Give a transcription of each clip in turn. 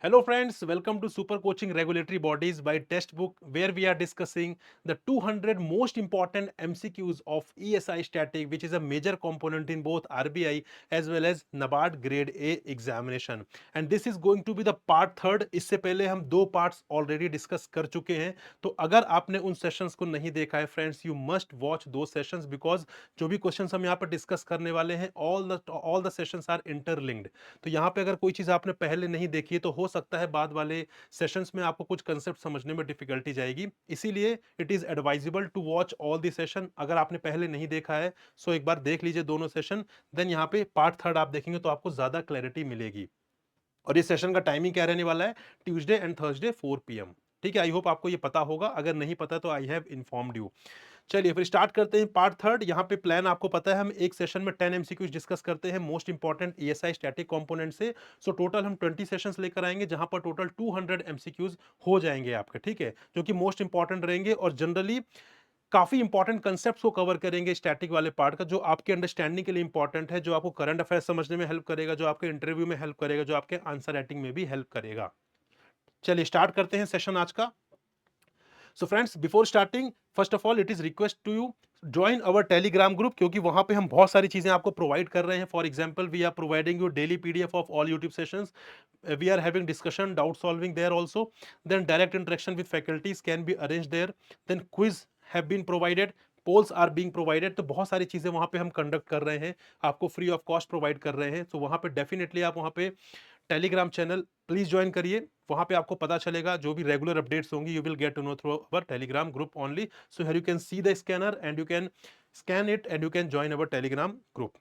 Hello, friends. Welcome to Super Coaching Regulatory Bodies by Textbook, where we are discussing the 200 most important MCQs of ESI Static, which is a major component in both RBI as well as NABARD Grade A examination. And this is going to be the part third. इससे पहले हम दो parts already discuss कर चुके हैं. तो अगर आपने उन sessions को नहीं देखा है, friends, you must watch those sessions because जो भी questions हम यहाँ पर discuss करने वाले हैं, all the sessions are interlinked. तो यहाँ पे अगर कोई चीज़ आपने पहले नहीं देखी है तो हो सकता है बाद वाले सेशंस में आपको कुछ कंसेप्ट समझने में डिफिकल्टी जाएगी, इसीलिए it is advisable to watch all the session. अगर आपने पहले नहीं देखा है सो एक बार देख लीजिए दोनों सेशन, देन यहाँ पे पार्ट थर्ड आप देखेंगे तो आपको ज्यादा क्लैरिटी मिलेगी. और इस सेशन का टाइमिंग क्या रहने वाला है? Tuesday and Thursday 4 PM. ठीक है, आई होप आपको ये पता होगा. अगर नहीं पता तो आई हैव इन्फॉर्म्ड यू. चलिए फिर स्टार्ट करते हैं पार्ट थर्ड. यहाँ पे प्लान आपको पता है, हम एक सेशन में 10 एमसीक्यूज डिस्कस करते हैं most important ESI static component से. सो टोटल हम 20 सेशंस लेकर आएंगे जहां पर टोटल 200 एमसीक्यूज हो जाएंगे आपके. ठीक है, जो कि मोस्ट इंपॉर्टेंट रहेंगे और जनरली काफी इंपॉर्टेंट कंसेप्ट्स को कवर करेंगे स्टैटिक वाले पार्ट का, जो आपके अंडरस्टैंडिंग के लिए इंपॉर्टेंट है, जो आपको करंट अफेयर्स समझने में हेल्प करेगा, जो आपके इंटरव्यू में हेल्प करेगा, जो आपके आंसर राइटिंग में भी हेल्प करेगा. चलिए स्टार्ट करते हैं सेशन आज का. So friends, before starting, first of all it is request to you join our Telegram group, क्योंकि वहां पे हम बहुत सारी चीजें आपको प्रोवाइड कर रहे हैं. For example, we are providing you daily PDF of all YouTube sessions. We are having discussion, doubt solving there also. Then direct interaction with faculties can be arranged there. Then quiz have been provided, polls are being provided. तो बहुत सारी चीजें वहां पे हम conduct कर रहे हैं, आपको फ्री ऑफ कॉस्ट प्रोवाइड कर रहे हैं. तो वहां पे डेफिनेटली आप वहां पे टेलीग्राम चैनल प्लीज ज्वाइन करिए. वहां पे आपको पता चलेगा जो भी रेगुलर अपडेट्स होंगी, you will get to know through our Telegram group only. So here you can see the scanner and you can scan it and you can join our Telegram group.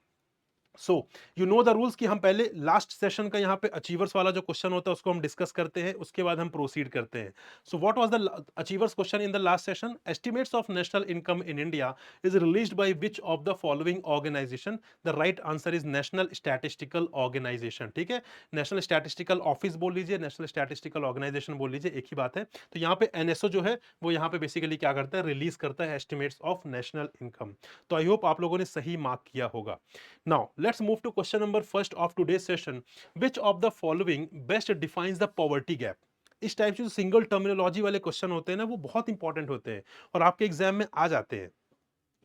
So you know the rules कि हम पहले last session का यहाँ पे achievers वाला जो question होता है उसको हम डिस्कस करते हैं, उसके बाद हम प्रोसीड करते हैं. So what was the achievers question in the last session? Estimates of national income in India is released by which of the following organisation? The right answer is national statistical organisation. ठीक है, national statistical office बोल लीजिए, national statistical organisation बोल लीजिए, एक ही बात है. तो यहाँ पे एनएसओ जो है वो यहाँ पे बेसिकली क्या करता है? रिलीज करता है एस्टिमेट्स ऑफ नेशनल इनकम. तो आई होप आप लोगों ने सही मार्क किया होगा. Now, let's move to question number first of today's session. Which of the following best defines the poverty gap? इस टाइप से जो सिंगल टर्मिनोलॉजी वाले क्वेश्चन होते हैं ना, वो बहुत इंपॉर्टेंट होते हैं और आपके एग्जाम में आ जाते हैं.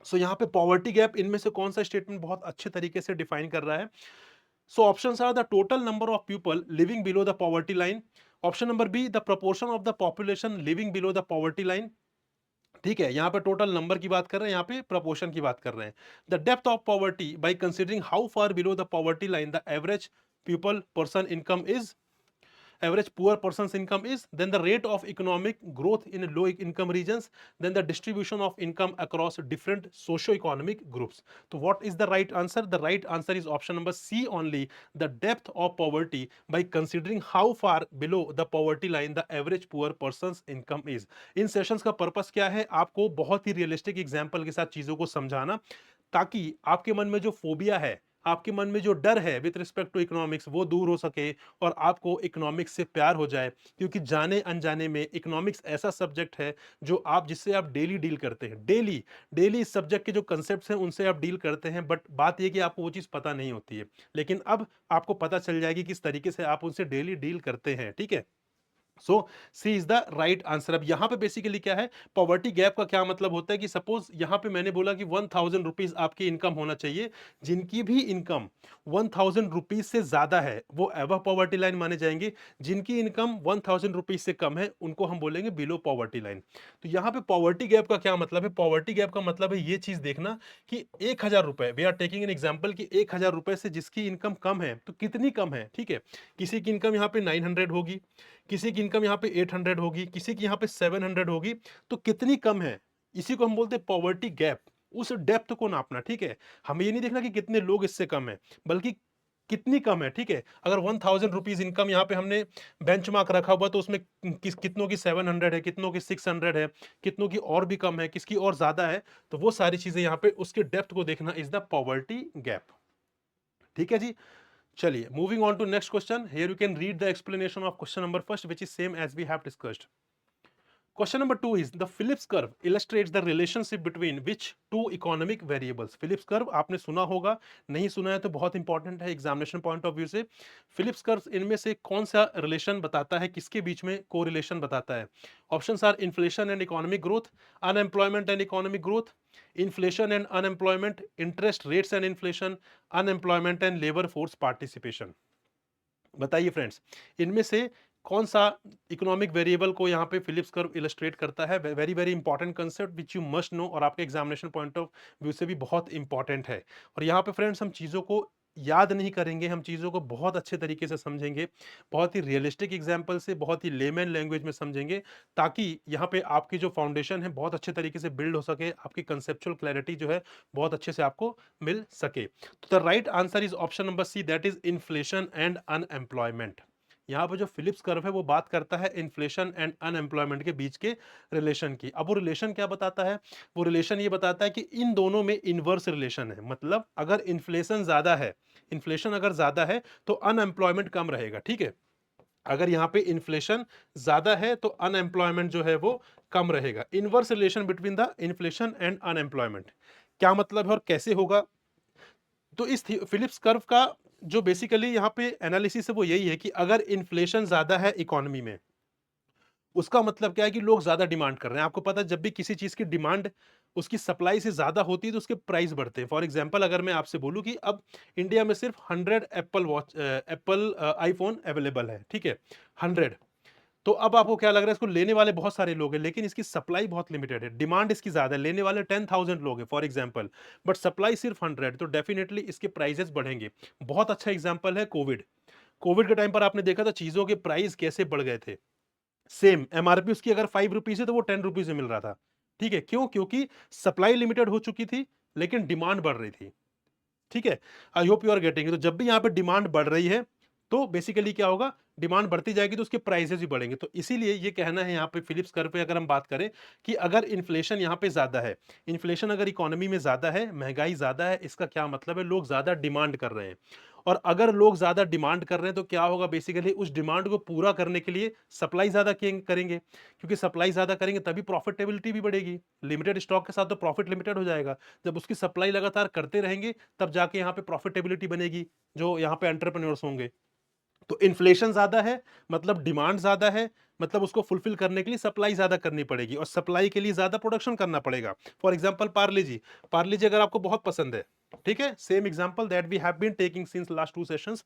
सो यहाँ पे पॉवर्टी गैप इनमें से कौन सा स्टेटमेंट बहुत अच्छे तरीके से डिफाइन कर रहा है? So options are the total number of people living below the poverty line. Option number B, the proportion of the population living below the poverty line. ठीक है, यहां पे टोटल नंबर की बात कर रहे हैं, यहां पे प्रपोर्शन की बात कर रहे हैं. The depth of poverty by considering how far below the poverty line the average people person income is, average poor person's income is, then the rate of economic growth in low income regions, then the distribution of income across different socio-economic groups. So what is the right answer? The right answer is option number C only, the depth of poverty by considering how far below the poverty line the average poor person's income is. In sessions का purpose क्या है? आपको बहुत ही realistic example के साथ चीजों को समझाना, ताकि आपके मन में जो फोबिया है, आपके मन में जो डर है विद रिस्पेक्ट टू इकोनॉमिक्स, वो दूर हो सके और आपको इकोनॉमिक्स से प्यार हो जाए. क्योंकि जाने अनजाने में इकोनॉमिक्स ऐसा सब्जेक्ट है जो आप जिससे आप डेली डील करते हैं, डेली डेली इस सब्जेक्ट के जो कंसेप्ट्स हैं उनसे आप डील करते हैं, बट बात यह कि आपको वो चीज़ पता नहीं होती है. लेकिन अब आपको पता चल जाएगी किस तरीके से आप उनसे डेली डील करते हैं. ठीक है, सो सी इज द राइट आंसर. अब यहां पे बेसिकली क्या है, पॉवर्टी गैप का क्या मतलब होता है कि सपोज यहां पे मैंने बोला कि 1000 रुपीज आपकी इनकम होना चाहिए. जिनकी भी इनकम 1000 रुपीज से ज्यादा है वो अबव पॉवर्टी लाइन माने जाएंगे. जिनकी इनकम 1000 रुपीज से कम है उनको हम बोलेंगे बिलो पॉवर्टी लाइन. तो यहाँ पे पॉवर्टी गैप का क्या मतलब है? पॉवर्टी गैप का मतलब है ये चीज देखना कि 1000 रुपए, we are taking an example कि 1000 रुपए से जिसकी इनकम कम है तो कितनी कम है. ठीक है, किसी की इनकम यहाँ पे 900 होगी, किसी की इनकम यहाँ पे 800 होगी, किसी की यहाँ पे 700 होगी. तो कितनी कम है, इसी को हम बोलते हैं पॉवर्टी गैप. उस डेप्थ को नापना. ठीक है, हमें ये नहीं देखना कि कितने लोग इससे कम है, बल्कि कितनी कम है. ठीक है, अगर 1000 रुपीज इनकम यहाँ पे हमने बेंचमार्क रखा हुआ तो उसमें कितनों की 700 है, कितनों की 600 है, कितनों की और भी कम है, किसकी और ज्यादा है. तो वो सारी चीजें यहाँ पे उसके डेप्थ को देखना इज द पॉवर्टी गैप. ठीक है जी. चलिए, moving on to next question. Here you can read the explanation of question number first, which is same as we have discussed. Question number 2 is the Phillips curve illustrates the relationship between which two economic variables. Phillips curve आपने सुना होगा, नहीं सुना है तो बहुत important है examination point of view से। Phillips curve इनमें से कौन सा रिलेशन बताता है, किसके बीच में कोरिलेशन बताता है? Options are inflation and economic growth, unemployment and economic growth, inflation and unemployment, interest rates and inflation, unemployment and labour force participation. बताइए फ्रेंड्स, इनमें से कौन सा इकोनॉमिक वेरिएबल को यहाँ पे फिलिप्स कर्व इलस्ट्रेट करता है? Very very important concept which you must know और आपके एग्जामिनेशन पॉइंट ऑफ व्यू से भी बहुत इंपॉर्टेंट है। और यहाँ पे फ्रेंड्स हम चीज़ों को याद नहीं करेंगे, हम चीज़ों को बहुत अच्छे तरीके से समझेंगे, बहुत ही रियलिस्टिक एग्जाम्पल से, बहुत ही लेमैन लैंग्वेज में समझेंगे, ताकि यहाँ पे आपकी जो फाउंडेशन है बहुत अच्छे तरीके से बिल्ड हो सके, आपकी कंसेप्चुअल क्लैरिटी जो है बहुत अच्छे से आपको मिल सके। तो the right answer is option number C, that is inflation and unemployment. यहाँ पर जो फिलिप्स कर्व है वो बात करता है इन्फ्लेशन एंड अनएम्प्लॉयमेंट के बीच के रिलेशन की। अब वो रिलेशन क्या बताता है? वो रिलेशन ये बताता है कि इन दोनों में इनवर्स रिलेशन है, मतलब अगर इन्फ्लेशन ज्यादा है, इन्फ्लेशन अगर ज्यादा है तो अनएम्प्लॉयमेंट कम रहेगा। ठीक है, अगर यहाँ पे इन्फ्लेशन ज्यादा है तो अनएम्प्लॉयमेंट जो है वो कम रहेगा। Inverse relation between the inflation and unemployment क्या मतलब है और कैसे होगा? तो इस फिलिप्स कर्व का जो बेसिकली यहाँ पे एनालिसिस है वो यही है कि अगर इन्फ्लेशन ज्यादा है इकोनॉमी में, उसका मतलब क्या है कि लोग ज्यादा डिमांड कर रहे हैं। आपको पता है जब भी किसी चीज की डिमांड उसकी सप्लाई से ज्यादा होती है तो उसके प्राइस बढ़ते हैं। फॉर एग्जांपल अगर मैं आपसे बोलूं कि अब इंडिया में सिर्फ 100 एप्पल आईफोन अवेलेबल है, ठीक है, 100, तो अब आपको क्या लग रहा है? इसको लेने वाले बहुत सारे लोग हैं लेकिन इसकी सप्लाई बहुत लिमिटेड है, डिमांड इसकी ज्यादा है, लेने वाले 10,000 लोग हैं फॉर एग्जांपल, बट सप्लाई सिर्फ 100, तो डेफिनेटली इसके प्राइसेस बढ़ेंगे। बहुत अच्छा एग्जांपल है कोविड। कोविड के टाइम पर आपने देखा था चीजों के प्राइस कैसे बढ़ गए थे। सेम एमआरपी उसकी अगर 5 रुपीज है तो वो 10 रुपीज में मिल रहा था। ठीक है, क्यों? क्योंकि सप्लाई लिमिटेड हो चुकी थी लेकिन डिमांड बढ़ रही थी। ठीक है, I hope you are getting. तो जब भी यहाँ पे डिमांड बढ़ रही है तो बेसिकली क्या होगा? डिमांड बढ़ती जाएगी तो उसके प्राइसेस भी बढ़ेंगे। तो इसीलिए ये कहना है यहाँ पे फिलिप्स कर्व पे अगर हम बात करें कि अगर इन्फ्लेशन यहाँ पे ज्यादा है, इन्फ्लेशन अगर इकोनॉमी में ज्यादा है, महंगाई ज्यादा है, इसका क्या मतलब है? लोग ज्यादा डिमांड कर रहे हैं। और अगर लोग ज्यादा डिमांड कर रहे हैं तो क्या होगा? बेसिकली उस डिमांड को पूरा करने के लिए सप्लाई ज्यादा करेंगे, क्योंकि सप्लाई ज्यादा करेंगे तभी प्रॉफिटेबिलिटी भी बढ़ेगी। लिमिटेड स्टॉक के साथ तो प्रॉफिट लिमिटेड हो जाएगा। जब उसकी सप्लाई लगातार करते रहेंगे तब जाके यहाँ पे प्रॉफिटेबिलिटी बनेगी, जो यहाँ पे एंटरप्रेन्योर्स होंगे। तो इन्फ्लेशन ज्यादा है मतलब डिमांड ज्यादा है, मतलब उसको फुलफिल करने के लिए सप्लाई ज्यादा करनी पड़ेगी और सप्लाई के लिए ज्यादा प्रोडक्शन करना पड़ेगा। For example Parle G, Parle G अगर आपको बहुत पसंद है, ठीक है, same example that we have been taking since last 2 sessions,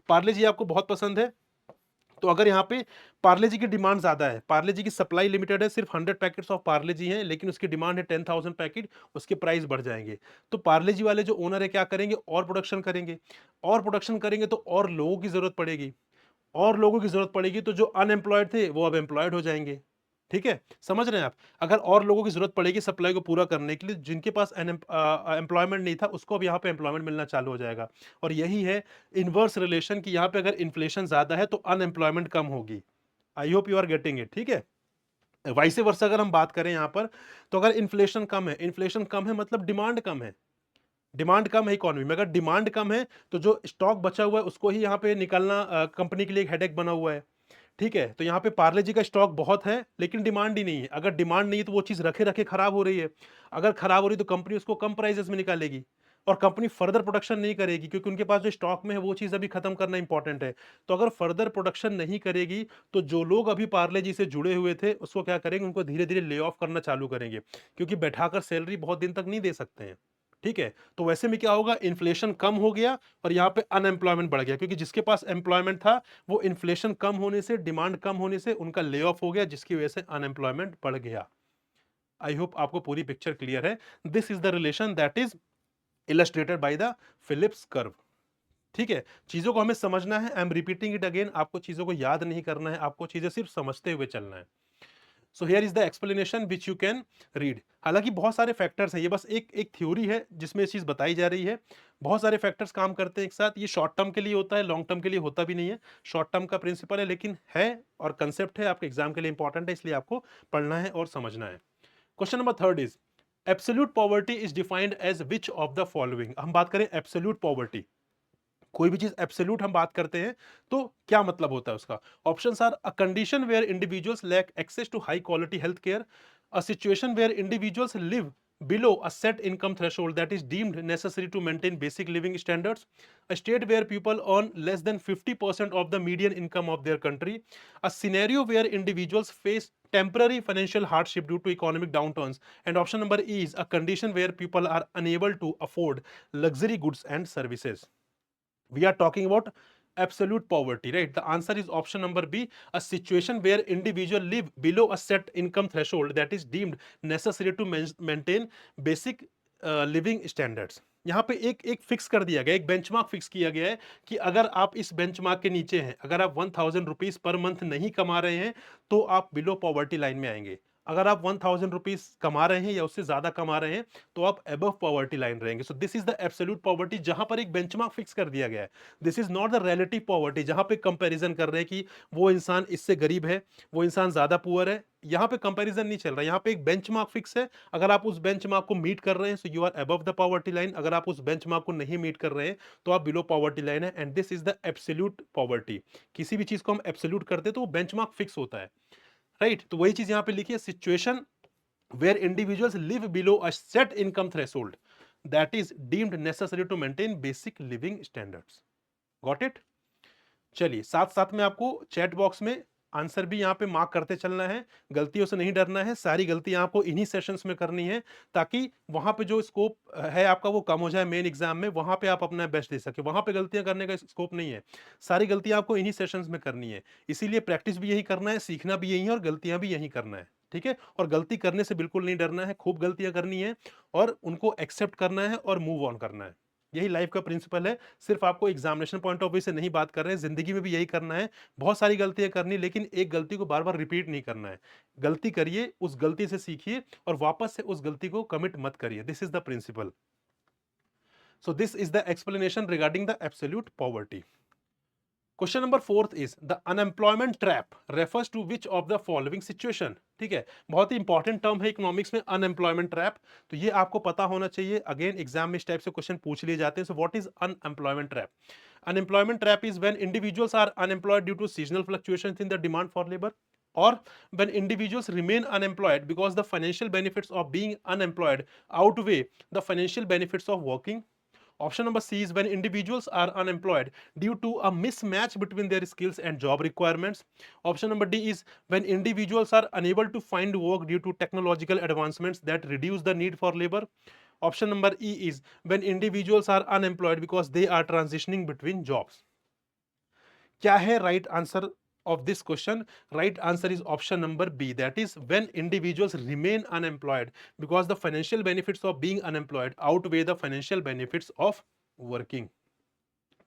Parle G आपको बहुत पसंद है, तो अगर यहाँ पे पार्ले जी की डिमांड ज्यादा है, पार्ले जी की सप्लाई लिमिटेड है, सिर्फ 100 पैकेट्स ऑफ पार्ले जी हैं लेकिन उसकी डिमांड है 10,000 पैकेट, उसके प्राइस बढ़ जाएंगे। तो पार्ले जी वाले जो ओनर है क्या करेंगे? और प्रोडक्शन करेंगे, और प्रोडक्शन करेंगे तो और लोगों की जरूरत पड़ेगी, और लोगों की जरूरत पड़ेगी तो जो अनएम्प्लॉयड थे वो अब एम्प्लॉयड हो जाएंगे। ठीक है, समझ रहे हैं आप? अगर और लोगों की जरूरत पड़ेगी सप्लाई को पूरा करने के लिए, जिनके पास एम्प्लॉयमेंट नहीं था उसको अब यहाँ पे एम्प्लॉयमेंट मिलना चालू हो जाएगा। और यही है इनवर्स रिलेशन की, यहाँ पे अगर इन्फ्लेशन ज्यादा है तो अनएम्प्लॉयमेंट कम होगी। I hope you are getting it. ठीक है, वाइस वर्सा अगर हम बात करें यहाँ पर, तो अगर इन्फ्लेशन कम है, इन्फ्लेशन कम है मतलब डिमांड कम है, डिमांड कम है इकोनॉमी में, अगर डिमांड कम है तो जो स्टॉक बचा हुआ है उसको ही यहाँ पे निकालना कंपनी के लिए एक हेडेक बना हुआ है। ठीक है, तो यहाँ पे पार्ले जी का स्टॉक बहुत है लेकिन डिमांड ही नहीं है। अगर डिमांड नहीं है तो वो चीज रखे रखे खराब हो रही है, अगर खराब हो रही है तो कंपनी उसको कम प्राइसेस में निकालेगी और कंपनी फर्दर प्रोडक्शन नहीं करेगी, क्योंकि उनके पास जो स्टॉक में है वो चीज अभी खत्म करना इंपॉर्टेंट है। तो अगर फर्दर प्रोडक्शन नहीं करेगी तो जो लोग अभी पार्ले जी से जुड़े हुए थे उसको क्या करेंगे? उनको धीरे धीरे ले ऑफ करना चालू करेंगे, क्योंकि बैठाकर सैलरी बहुत दिन तक नहीं दे सकते हैं। ठीक है, तो वैसे में क्या होगा? इन्फ्लेशन कम हो गया और यहाँ पे अनएम्प्लॉयमेंट बढ़ गया, क्योंकि जिसके पास एम्प्लॉयमेंट था वो इन्फ्लेशन कम होने से, डिमांड कम होने से उनका ले ऑफ हो गया, जिसकी वजह से अनएम्प्लॉयमेंट बढ़ गया। आई होप आपको पूरी पिक्चर क्लियर है। This is the relation that is illustrated by the Phillips curve. ठीक है, चीजों को हमें समझना है। I am repeating it again, आपको चीजों को याद नहीं करना है, आपको चीजें सिर्फ समझते हुए चलना है। So here is the explanation which you can read. हालांकि बहुत सारे फैक्टर्स हैं, ये बस एक एक थ्योरी है जिसमें ये चीज बताई जा रही है। बहुत सारे फैक्टर्स काम करते हैं एक साथ, ये शॉर्ट टर्म के लिए होता है, लॉन्ग टर्म के लिए होता भी नहीं है। शॉर्ट टर्म का प्रिंसिपल है लेकिन है, और कंसेप्ट है, आपके एग्जाम के लिए इंपॉर्टेंट है, इसलिए आपको पढ़ना है और समझना है। Question number third is absolute poverty is defined as which of the following. हम बात करें एब्सोल्यूट पॉवर्टी, कोई भी चीज एब्सोल्यूट हम बात करते हैं तो क्या मतलब होता है उसका? Options are a condition where individuals lack access to high quality health care, a situation where individuals live below a set income threshold that is deemed necessary to maintain basic living standards, a state where people earn less than 50% of the median income of their country, a scenario where individuals face temporary financial hardship due to economic downturns, and option number E is a condition where people are unable to afford luxury goods and services. We are talking about absolute poverty, right? The answer is option number B, a situation where individual live below a set income threshold that is deemed necessary to maintain basic living standards. यहाँ पे एक fix कर दिया गया, एक benchmark fix किया गया है कि अगर आप इस बेंचमार्क के नीचे हैं, अगर आप 1000 रुपीज पर मंथ नहीं कमा रहे हैं तो आप बिलो पॉवर्टी लाइन में आएंगे। अगर आप 1000 रुपीज कमा रहे हैं या उससे ज्यादा कमा रहे हैं तो आप अबव पॉवर्टी लाइन रहेंगे। सो this is the absolute poverty, जहां पर एक बेंचमार्क फिक्स कर दिया गया है। This is not the relative poverty जहां पे कंपैरिजन कर रहे हैं कि वो इंसान इससे गरीब है, वो इंसान ज्यादा पुअर है। यहाँ पे कंपैरिजन नहीं चल रहा है, यहाँ पे एक बेंचमार्क फिक्स है। अगर आप उस बेंचमार्क को मीट कर रहे हैं so you are above the poverty line, अगर आप उस बेंचमार्क को नहीं मीट कर रहे हैं तो आप बिलो पॉवर्टी लाइन है। And this is the absolute poverty. किसी भी चीज को हम एब्सोल्यूट करते हैं तो वो बेंचमार्क फिक्स होता है, राइट? तो वही चीज यहाँ पे लिखी है, situation where individuals live below a set income threshold that is deemed necessary to maintain basic living standards. Got it? चलिए, साथ साथ में आपको चैट बॉक्स में आंसर भी यहाँ पे मार्क करते चलना है, गलतियों से नहीं डरना है। सारी गलतियां आपको इन्हीं सेशंस में करनी है ताकि वहां पे जो स्कोप है आपका वो कम हो जाए। मेन एग्जाम में वहां पे आप अपना बेस्ट दे सके, वहां पे गलतियां करने का स्कोप नहीं है। सारी गलतियां आपको इन्हीं सेशंस में करनी है, इसीलिए प्रैक्टिस भी यही करना है, सीखना भी यही है और गलतियां भी यही करना है, ठीक है? और गलती करने से बिल्कुल नहीं डरना है, खूब गलतियां करनी है और उनको एक्सेप्ट करना है और मूव ऑन करना है। यही लाइफ का प्रिंसिपल है। सिर्फ आपको एग्जामिनेशन पॉइंट ऑफ व्यू से नहीं बात कर रहे हैं, जिंदगी में भी यही करना है। बहुत सारी गलतियां करनी, लेकिन एक गलती को बार बार रिपीट नहीं करना है। गलती करिए, उस गलती से सीखिए और वापस से उस गलती को कमिट मत करिए। This is the principle. So this is the explanation regarding the absolute poverty. Question number 4 is the unemployment trap refers to which of the following situation. ठीक है, बहुत ही इंपॉर्टेंट टर्म है इकोनॉमिक्स में, अनएम्प्लॉयमेंट ट्रैप। तो ये आपको पता होना चाहिए। अगेन एग्जाम में इस टाइप से क्वेश्चन पूछ लिए जाते हैं। So what is unemployment trap? Unemployment trap is when individuals are unemployed due to seasonal fluctuations in the demand for labour, or when individuals remain unemployed because the financial benefits of being unemployed outweigh the financial benefits of working. Option number C is when individuals are unemployed due to a mismatch between their skills and job requirements. Option number D is when individuals are unable to find work due to technological advancements that reduce the need for labor. Option number E is when individuals are unemployed because they are transitioning between jobs. क्या है right answer of this question? Right answer is option number B, that is when individuals remain unemployed because the financial benefits of being unemployed outweigh the financial benefits of working.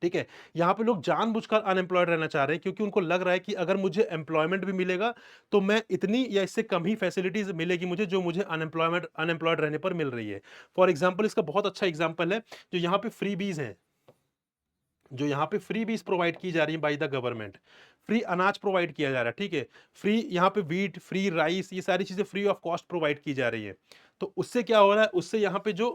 ठीक है, यहां पे लोग जानबूझकर unemployed रहना चाह रहे हैं क्योंकि उनको लग रहा है कि अगर मुझे एम्प्लॉयमेंट भी मिलेगा तो मैं इतनी या इससे कम ही फैसिलिटीज मिलेगी मुझे जो मुझे अनएम्प्लॉयड रहने पर मिल रही है। फॉर एग्जाम्पल, इसका बहुत अच्छा एग्जाम्पल है जो यहाँ पे फ्री बीज हैं, जो यहाँ पे फ्री बीज प्रोवाइड की जा रही है बाय द गवर्नमेंट। फ्री अनाज प्रोवाइड किया जा रहा है, ठीक है, फ्री यहाँ पे वीट, फ्री राइस, ये सारी चीजें फ्री ऑफ कॉस्ट प्रोवाइड की जा रही है। तो उससे क्या हो रहा है, उससे यहाँ पे जो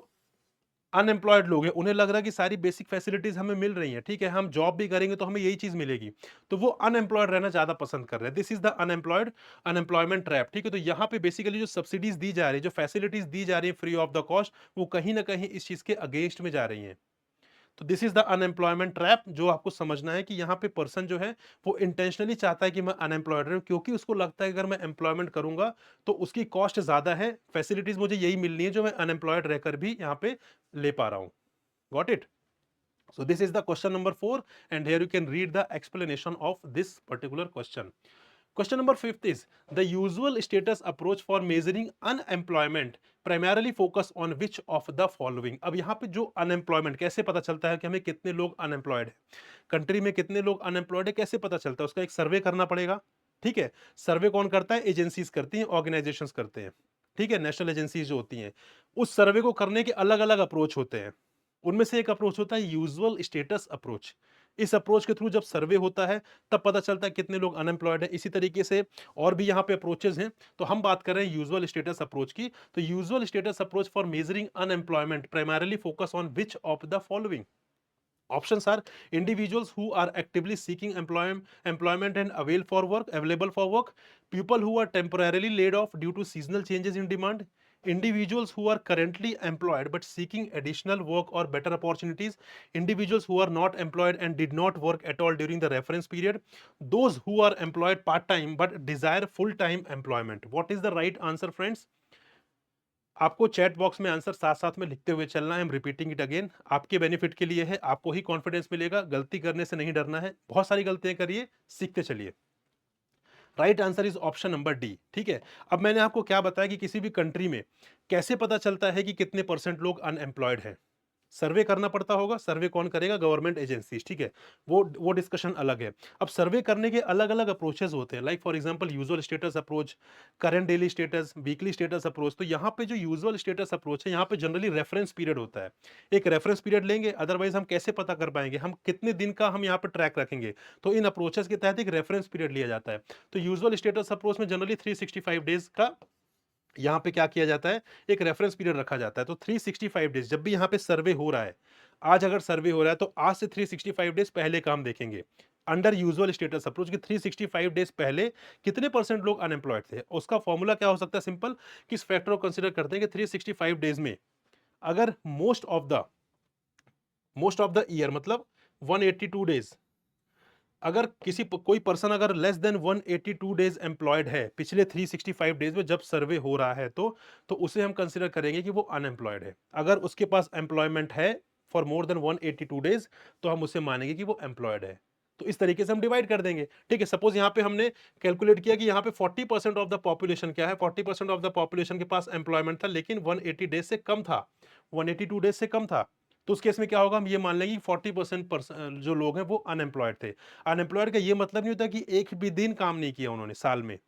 अनएम्प्लॉयड लोग हैं उन्हें लग रहा है कि सारी बेसिक फैसिलिटीज हमें मिल रही हैं, ठीक है, हम जॉब भी करेंगे तो हमें यही चीज मिलेगी, तो वो अनएम्प्लॉयड रहना ज्यादा पसंद कर रहे हैं। This is the unemployment trap. ठीक है, तो यहाँ पे बेसिकली जो सब्सिडीज दी जा रही है, जो फैसिलिटीज दी जा रही है फ्री ऑफ द कॉस्ट, वो कहीं ना कहीं इस चीज के अगेंस्ट में जा रही है। तो this is the unemployment trap. जो आपको समझना है कि यहाँ पे पर्सन जो है वो इंटेंशनली चाहता है कि मैं अनएम्प्लॉयड रहूं क्योंकि उसको लगता है कि अगर मैं एम्प्लॉयमेंट करूंगा तो उसकी कॉस्ट ज्यादा है, फैसिलिटीज मुझे यही मिलनी है जो मैं अनएम्प्लॉयड रहकर भी यहाँ पे ले पा रहा हूं। Got it? So this is the question number 4 and here you can read the explanation of this particular question. Question number 5 is the usual status approach for measuring unemployment primarily focus on which of the following. अब यहाँ पे जो unemployment कैसे पता चलता है कि हमें कितने लोग अनएम्प्लॉयड है, कंट्री में कितने लोग अनएम्प्लॉयड है, कैसे पता चलता है? उसका एक सर्वे करना पड़ेगा। ठीक है, सर्वे कौन करता है? एजेंसीज करती हैं, ऑर्गेनाइजेशंस करते हैं, ठीक है, नेशनल एजेंसीज जो होती हैं। उस सर्वे को करने के अलग अलग अप्रोच होते हैं, उनमें से एक अप्रोच होता है यूजुअल स्टेटस अप्रोच। इस अप्रोच के थ्रू जब सर्वे होता है तब पता चलता है कितने लोग अनएम्प्लॉयड है। इसी तरीके से और भी यहाँ पे अप्रोचेस हैं, तो हम बात कर रहे हैं यूजुअल स्टेटस अप्रोच की। तो usual status approach for measuring unemployment primarily focus on which of the following? Options are individuals who are actively seeking employment and available for work, people who are temporarily laid off due to seasonal changes in demand, individuals who are currently employed but seeking additional work or better opportunities, individuals who are not employed and did not work at all during the reference period, those who are employed part-time but desire full-time employment. What is the right answer, friends? आपको chat box में answer साथ साथ में लिखते हुए चलना है। I am repeating it again, आपके बेनिफिट के लिए है, आपको ही कॉन्फिडेंस मिलेगा, गलती करने से नहीं डरना है, बहुत सारी गलतियां करिए, सीखते चलिए। Right answer is option number D. ठीक है, अब मैंने आपको क्या बताया कि किसी भी कंट्री में कैसे पता चलता है कि कितने परसेंट लोग अनएम्प्लॉयड हैं। सर्वे करना पड़ता होगा, सर्वे कौन करेगा? Government agencies. ठीक है, वो डिस्कशन अलग है। अब सर्वे करने के अलग अलग अप्रोचेस होते हैं, like for example usual status approach, current daily status, weekly status approach. तो यहाँ पे जो यूजुअल स्टेटस अप्रोच है, यहाँ पे जनरली रेफरेंस पीरियड होता है। एक रेफरेंस पीरियड लेंगे, अदरवाइज हम कैसे पता कर पाएंगे, हम कितने दिन का हम यहाँ पे ट्रैक रखेंगे? तो इन अप्रोचेस के तहत एक रेफरेंस पीरियड लिया जाता है। तो यूजुअल स्टेटस अप्रोच में जनरली 365 डेज का यहाँ पे क्या किया जाता है, एक रेफरेंस पीरियड रखा जाता है। तो 365 डेज जब भी यहाँ पे सर्वे हो रहा है, आज अगर सर्वे हो रहा है तो आज से 365 डेज पहले काम देखेंगे। अंडर यूजुअल स्टेटस अप्रोच के 365 डेज पहले कितने परसेंट लोग अनएम्प्लॉयड थे, उसका फॉर्मूला क्या हो सकता है? सिंपल, किस फैक्टर को कंसीडर करते हैं कि 365 डेज में अगर मोस्ट ऑफ द ईयर मतलब 182 डेज, अगर कोई पर्सन अगर लेस देन 182 डेज एम्प्लॉयड है पिछले 365 डेज में जब सर्वे हो रहा है, तो उसे हम कंसीडर करेंगे कि वो अनएम्प्लॉयड है। अगर उसके पास एम्प्लॉयमेंट है फॉर मोर देन 182 डेज, तो हम उसे मानेंगे कि वो एम्प्लॉयड है। तो इस तरीके से हम डिवाइड कर देंगे। ठीक है, सपोज यहाँ पे हमने कैलकुलेट किया कि यहाँ पे 40% ऑफ द पॉपुलेशन क्या है, 40% ऑफ द पॉपुलेशन के पास एम्प्लॉयमेंट था लेकिन 180 डेज से कम था, 182 डेज से कम था। तो उस केस में क्या होगा, हम ये मान लेंगे कि 40% जो लोग हैं वो अनएम्प्लॉयड थे। अनएम्प्लॉयड का ये मतलब नहीं होता कि एक भी दिन काम नहीं किया उन्होंने साल में।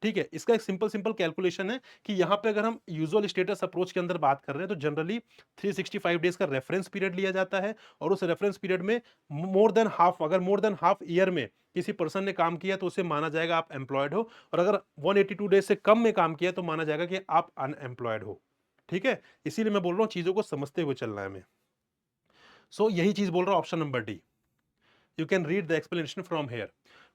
ठीक है, इसका एक सिंपल सिंपल कैलकुलेशन है कि यहाँ पे अगर हम यूजुअल स्टेटस अप्रोच के अंदर बात कर रहे हैं तो जनरली 365 डेज का रेफरेंस पीरियड लिया जाता है और उस रेफरेंस पीरियड में अगर मोर देन हाफ ईयर में किसी पर्सन ने काम किया तो उसे माना जाएगा आप एम्प्लॉयड हो, और अगर 182 डेज से कम में काम किया तो माना जाएगा कि आप अनएम्प्लॉयड हो। ठीक है, इसीलिए मैं बोल रहा हूँ चीजों को समझते हुए चलना है हमें। सो यही चीज बोल रहा हूं, option number D. You can read the explanation from here.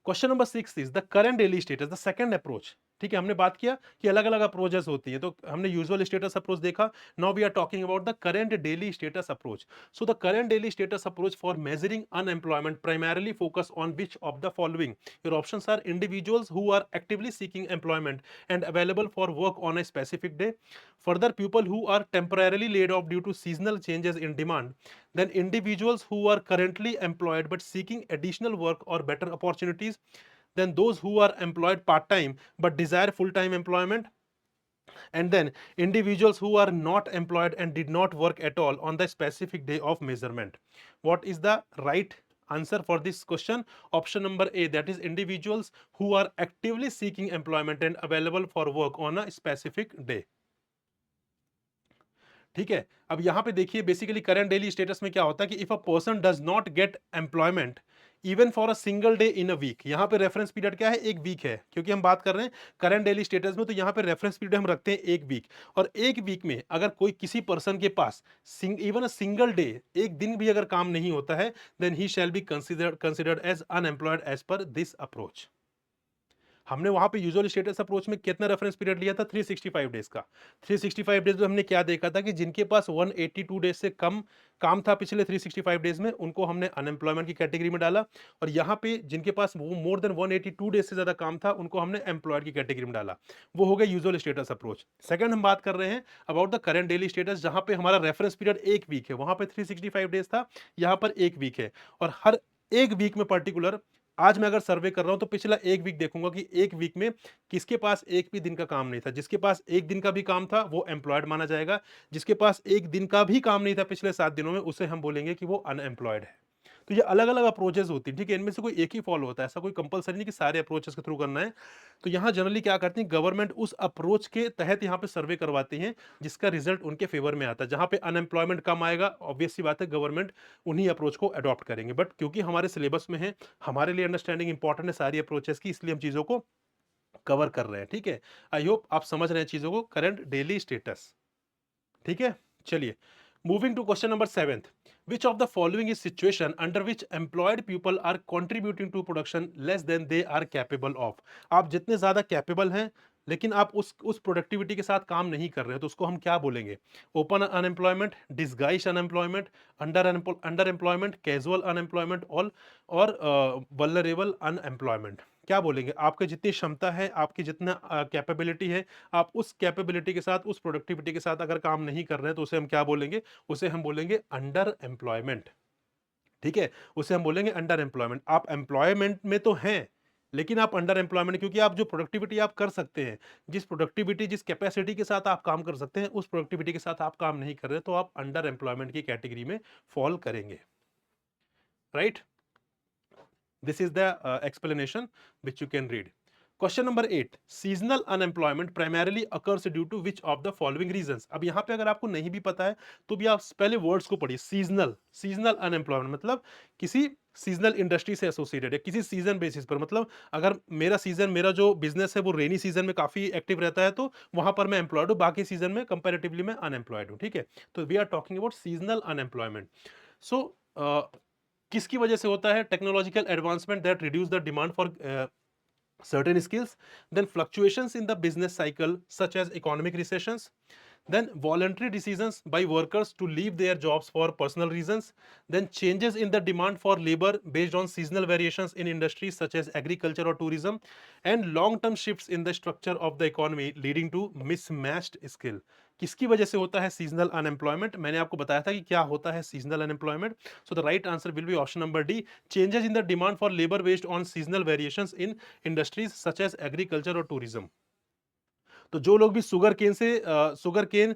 Question number 6 is the current daily status, the second approach. ठीक है, हमने बात किया कि अलग अलग अप्रोचेस होती है, तो हमने यूजुअल स्टेटस अप्रोच देखा। Now we are talking about the current daily status approach. So the current daily status approach for measuring unemployment primarily focus on which of the following? Your options are individuals who are actively seeking employment and available for work on a specific day, further people who are temporarily laid off due to seasonal changes in demand, then individuals who are currently employed but seeking additional work or better opportunities, then those who are employed part time but desire full time employment, and then individuals who are not employed and did not work at all on the specific day of measurement. What is the right answer for this question? Option number A, that is individuals who are actively seeking employment and available for work on a specific day. ठीक है, अब यहां पे देखिए basically current daily status में क्या होता है कि if a person does not get employment even for a single day in a week, यहां पे रेफरेंस पीरियड क्या है? एक वीक है, क्योंकि हम बात कर रहे हैं करंट डेली स्टेटस में, तो यहां पे रेफरेंस पीरियड हम रखते हैं एक वीक। और एक वीक में अगर कोई किसी पर्सन के पास इवन अ सिंगल डे, एक दिन भी अगर काम नहीं होता है, then he shall be considered as unemployed as per this approach. हमने वहां पे यूजुअल स्टेटस अप्रोच में कितना रेफरेंस पीरियड लिया था? 365 डेज का। 365 डेज में हमने क्या देखा था कि जिनके पास 182 डेज से कम काम था पिछले 365 डेज में, उनको हमने अनएम्प्लॉयमेंट की कैटेगरी में डाला। और यहाँ पे जिनके पास वो मोर देन 182 डेज से ज्यादा काम था, उनको हमने एम्प्लॉयड की कैटेगरी में डाला। वो हो गया यूजुअल स्टेटस अप्रोच। सेकंड हम बात कर रहे हैं about the current daily status, जहां पे हमारा रेफरेंस पीरियड एक वीक है, वहां पे 365 डेज था, यहाँ पर एक वीक है। और हर एक वीक में पर्टिकुलर, आज मैं अगर सर्वे कर रहा हूं तो पिछला एक वीक देखूंगा कि एक वीक में किसके पास एक भी दिन का काम नहीं था। जिसके पास एक दिन का भी काम था वो एम्प्लॉयड माना जाएगा, जिसके पास एक दिन का भी काम नहीं था पिछले 7 दिनों में, उसे हम बोलेंगे कि वो अनएम्प्लॉयड है। तो ये अलग अलग अप्रोचेस होती है। ठीक है, इनमें से कोई एक ही फॉलो होता है, ऐसा कोई कंपलसरी नहीं कि सारे अप्रोचेस के थ्रू करना है। तो यहाँ जनरली क्या करती है गवर्नमेंट, उस अप्रोच के तहत यहाँ पे सर्वे करवाती है जिसका रिजल्ट उनके फेवर में आता है। जहां पे अनएम्प्लॉयमेंट कम आएगा, ऑब्वियस सी बात है गवर्नमेंट उन्हीं अप्रोच को अडॉप्ट करेंगे। बट क्योंकि हमारे सिलेबस में है, हमारे लिए अंडरस्टैंडिंग इंपॉर्टेंट है सारी अप्रोचेस की, इसलिए हम चीजों को कवर कर रहे हैं। ठीक है, आई होप आप समझ रहे हैं चीजों को, करंट डेली स्टेटस। ठीक है, चलिए Moving to question number 7th, which of the following is situation under which employed people are contributing to production less than they are capable of? आप जितने ज्यादा कैपेबल हैं लेकिन आप उस प्रोडक्टिविटी के साथ काम नहीं कर रहे हैं तो उसको हम क्या बोलेंगे? Open unemployment, disguise unemployment, under employment, casual unemployment और वल्नरेबल अनएम्प्लॉयमेंट। क्या बोलेंगे? आपकी जितनी क्षमता है, आपकी जितना कैपेबिलिटी है, आप उस कैपेबिलिटी के साथ, उस प्रोडक्टिविटी के साथ अगर काम नहीं कर रहे हैं तो उसे हम क्या बोलेंगे? उसे हम बोलेंगे अंडर एम्प्लॉयमेंट। ठीक है? उसे हम बोलेंगे अंडर एम्प्लॉयमेंट। आप एम्प्लॉयमेंट में तो हैं, लेकिन आप अंडर एम्प्लॉयमेंट, क्योंकि आप जो प्रोडक्टिविटी आप कर सकते हैं, जिस प्रोडक्टिविटी, जिस कैपेसिटी के साथ आप काम कर सकते हैं, उस प्रोडक्टिविटी के साथ आप काम नहीं कर रहे, तो आप अंडर एम्प्लॉयमेंट की कैटेगरी में फॉल करेंगे। Right? This is the explanation which you can read. Question number 8, seasonal unemployment primarily occurs due to which of the following reasons? अब यहाँ पे अगर आपको नहीं भी पता है तो भी आप पहले वर्ड्स को पढ़िए। सीजनल अनएम्प्लॉयमेंट मतलब किसी सीजनल इंडस्ट्री से एसोसिएटेड है, किसी सीजन बेसिस पर। मतलब अगर मेरा जो बिजनेस है वो रेनी सीजन में काफी एक्टिव रहता है तो वहां पर मैं एम्प्लॉयड हूँ, बाकी सीजन में कंपेरेटिवली मैं अनएम्प्लॉयड हूँ। ठीक है, तो we are talking about seasonal unemployment. So किसकी वजह से होता है? Technological advancement that reduce the demand for certain skills, then fluctuations in the business cycle such as economic recessions, then voluntary decisions by workers to leave their jobs for personal reasons, then changes in the demand for labor based on seasonal variations in industries such as agriculture or tourism, and long term shifts in the structure of the economy leading to mismatched skill। किसकी वजह से होता है seasonal unemployment? मैंने आपको बताया था कि क्या होता है seasonal unemployment. So the right answer will be option number D, changes in the demand for labour based on seasonal variations in industries such as agriculture और टूरिज्म। तो जो लोग भी शुगर केन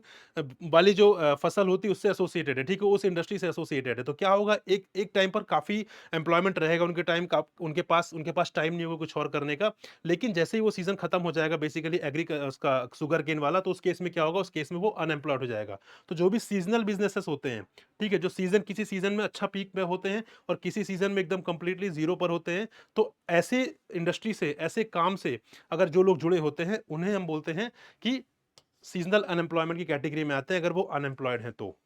वाली जो फसल होती है उससे एसोसिएटेड है, ठीक है, उस इंडस्ट्री से एसोसिएटेड है, तो क्या होगा, एक एक टाइम पर काफी एम्प्लॉयमेंट रहेगा उनके पास टाइम नहीं होगा कुछ और करने का। लेकिन जैसे ही वो सीजन खत्म हो जाएगा बेसिकली उसका शुगर केन वाला, तो उस केस में क्या होगा, उस केस में वो अनएम्प्लॉयड हो जाएगा। तो जो भी सीजनल बिजनेसेस होते हैं, ठीक है, जो किसी सीजन में अच्छा पीक में होते हैं और किसी सीजन में एकदम कंप्लीटली जीरो पर होते हैं, तो ऐसे इंडस्ट्री से, ऐसे काम से अगर जो लोग जुड़े होते हैं उन्हें हम बोलते हैं कि सीजनल अनएम्प्लॉयमेंट की कैटेगरी में आते हैं अगर वो अनएम्प्लॉयड हैं तो।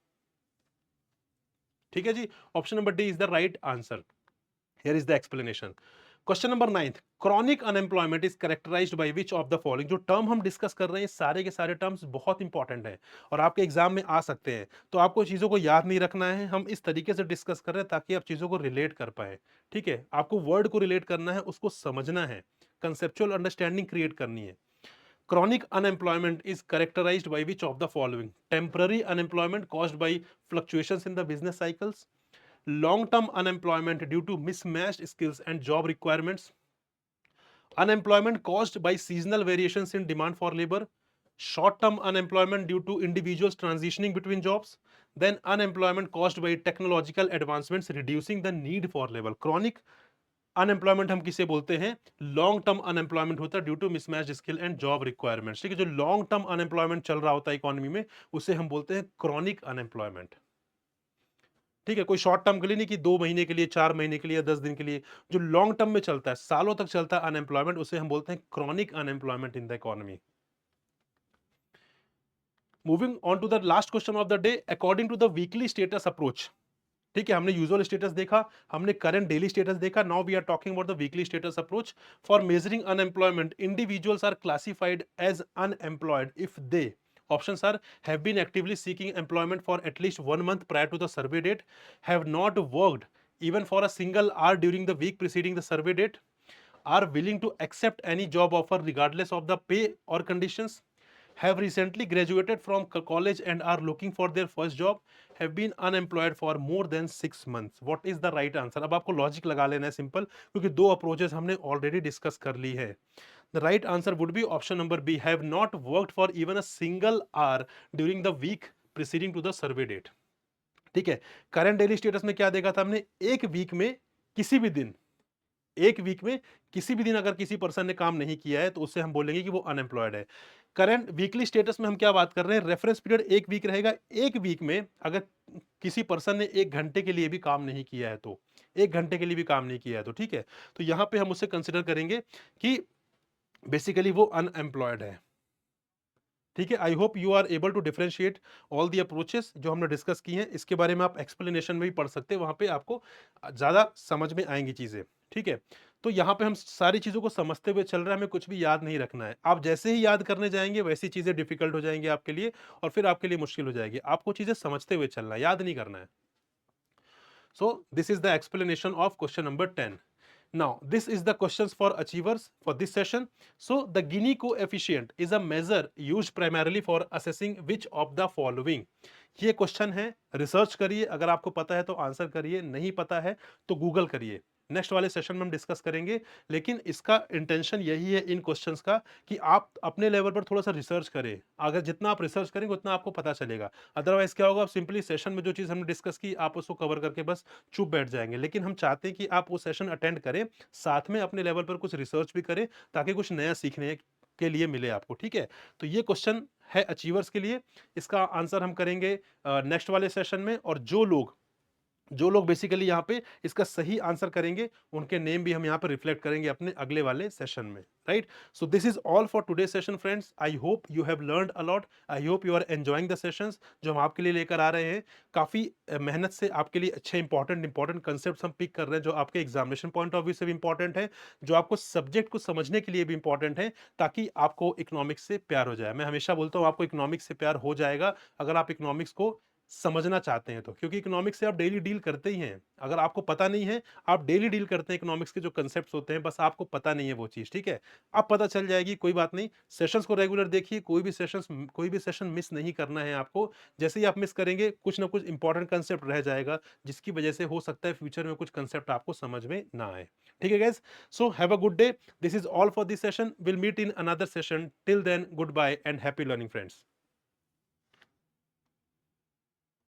ठीक है जी, option number D is the right answer. Here is the explanation. Question number 9, chronic unemployment is characterised by which of the following. जो टर्म हम डिस्कस कर रहे हैं सारे के सारे टर्म्स बहुत इंपॉर्टेंट हैं और आपके एग्जाम में आ सकते हैं, तो आपको चीजों को याद नहीं रखना है, हम इस तरीके से डिस्कस कर रहे हैं ताकि आप चीजों को रिलेट कर पाए। ठीक है, आपको वर्ड को रिलेट करना है, उसको समझना है, कंसेप्चुअल अंडरस्टैंडिंग क्रिएट करनी है। Chronic unemployment is characterized by which of the following? Temporary unemployment caused by fluctuations in the business cycles, long-term unemployment due to mismatched skills and job requirements, unemployment caused by seasonal variations in demand for labor, short-term unemployment due to individuals transitioning between jobs, then unemployment caused by technological advancements reducing the need for labor। Chronic unemployment हम किसे बोलते हैं? Long term unemployment होता है due to mismatch skill and job requirements. ठीक है, जो long term unemployment चल रहा होता है इकोनॉमी में उसे हम बोलते हैं क्रॉनिक अनएम्प्लॉयमेंट। ठीक है, कोई शॉर्ट टर्म के लिए नहीं कि 2 महीने के लिए, 4 महीने के लिए या 10 दिन के लिए, जो लॉन्ग टर्म में चलता है, सालों तक चलता है अनएम्प्लॉयमेंट, उसे हम बोलते हैं chronic unemployment in the economy. Moving on to the last question of the day, according to the weekly status approach. ठीक है, हमने यूजुअल स्टेटस देखा, हमने करंट डेली स्टेटस देखा, now we are talking about the weekly status approach. For measuring unemployment, individuals are classified as unemployed if they, options are have been actively seeking employment for at least 1 month prior to the survey date, have not worked even for a single hour during the week preceding the survey date, are willing to accept any job offer regardless of the pay or conditions, have recently graduated from college and are looking for their first job, have been unemployed for more than 6 months। What is the right answer? अब आपको logic लगा लेना है simple, क्योंकि दो approaches हमने already discuss कर ली है। The right answer would be option number B, have not worked for even a single hour during the week preceding to the survey date। ठीक है, करंट डेली स्टेटस में क्या देखा था हमने? एक वीक में किसी भी दिन, एक वीक में किसी भी दिन अगर किसी पर्सन ने काम नहीं किया है तो उससे हम बोलेंगे कि वो अनएम्प्लॉयड है। करंट वीकली स्टेटस में हम क्या बात कर रहे हैं? रेफरेंस पीरियड एक वीक रहेगा। एक वीक में अगर किसी पर्सन ने 1 घंटे के लिए भी काम नहीं किया है तो, 1 घंटे के लिए भी काम नहीं किया है तो, ठीक है, तो यहां पे हम उसे कंसिडर करेंगे कि बेसिकली वो अनएम्प्लॉयड है। ठीक है, I hope you are able to differentiate all the approaches जो हमने डिस्कस की हैं। इसके बारे में आप एक्सप्लेनेशन में भी पढ़ सकते हैं, वहाँ पे आपको ज़्यादा समझ में आएँगी चीज़ें, ठीक है? तो यहाँ पे हम सारी चीज़ों को समझते हुए चल रहे हैं, हमें कुछ भी याद नहीं रखना है। आप जैसे ही याद करने जाएँगे वैसी चीज़ें डिफ़िकल्ट हो जाएँगी आपके लिए और फिर आपके लिए मुश्किल हो जाएगी। आपको चीज़ें समझते हुए चलना है, याद नहीं करना है। So this is the explanation of question number 10. Now, this is the questions for achievers for this session. So, the Gini coefficient is a measure used primarily for assessing which of the following. ये question है, research करिए, अगर आपको पता है तो answer करिए, नहीं पता है तो गूगल करिए। नेक्स्ट वाले सेशन में हम डिस्कस करेंगे, लेकिन इसका इंटेंशन यही है इन क्वेश्चंस का कि आप अपने लेवल पर थोड़ा सा रिसर्च करें। अगर जितना आप रिसर्च करेंगे उतना आपको पता चलेगा। अदरवाइज क्या होगा, आप सिंपली सेशन में जो चीज़ हमने डिस्कस की आप उसको कवर करके बस चुप बैठ जाएँगे। लेकिन हम चाहते हैं कि आप वो सेशन अटेंड करें, साथ में अपने लेवल पर कुछ रिसर्च भी करें, ताकि कुछ नया सीखने के लिए मिले आपको, ठीक है? तो ये क्वेश्चन है अचीवर्स के लिए, इसका आंसर हम करेंगे नेक्स्ट वाले सेशन में। और जो लोग बेसिकली यहाँ पे इसका सही आंसर करेंगे, उनके नेम भी हम यहाँ पे रिफ्लेक्ट करेंगे अपने अगले वाले सेशन में, right? So this is all for today session friends. I hope you have learned a lot. I hope you are enjoying the sessions जो हम आपके लिए लेकर आ रहे हैं। काफ़ी मेहनत से आपके लिए अच्छे इंपॉर्टेंट कंसेप्ट हम पिक कर रहे हैं, जो आपके एग्जामिनेशन पॉइंट ऑफ व्यू से भी इंपॉर्टेंट है, जो आपको सब्जेक्ट को समझने के लिए भी इंपॉर्टेंट है, ताकि आपको इकोनॉमिक्स से प्यार हो जाए। मैं हमेशा बोलता हूँ आपको इकोनॉमिक्स से प्यार हो जाएगा, अगर आप इकोनॉमिक्स को समझना चाहते हैं तो, क्योंकि इकोनॉमिक्स से आप डेली डील करते ही हैं। अगर आपको पता नहीं है, आप डेली डील करते हैं इकोनॉमिक्स के जो कंसेप्ट्स होते हैं, बस आपको पता नहीं है वो चीज़, ठीक है? अब पता चल जाएगी, कोई बात नहीं। सेशंस को रेगुलर देखिए, कोई भी सेशन मिस नहीं करना है आपको। जैसे ही आप मिस करेंगे, कुछ ना कुछ इंपॉर्टेंट कंसेप्ट रह जाएगा, जिसकी वजह से हो सकता है फ्यूचर में कुछ कंसेप्ट आपको समझ में ना आए। ठीक है guys? So have a good day. This is all for this session. Will meet in another session. Till then, goodbye and happy learning friends.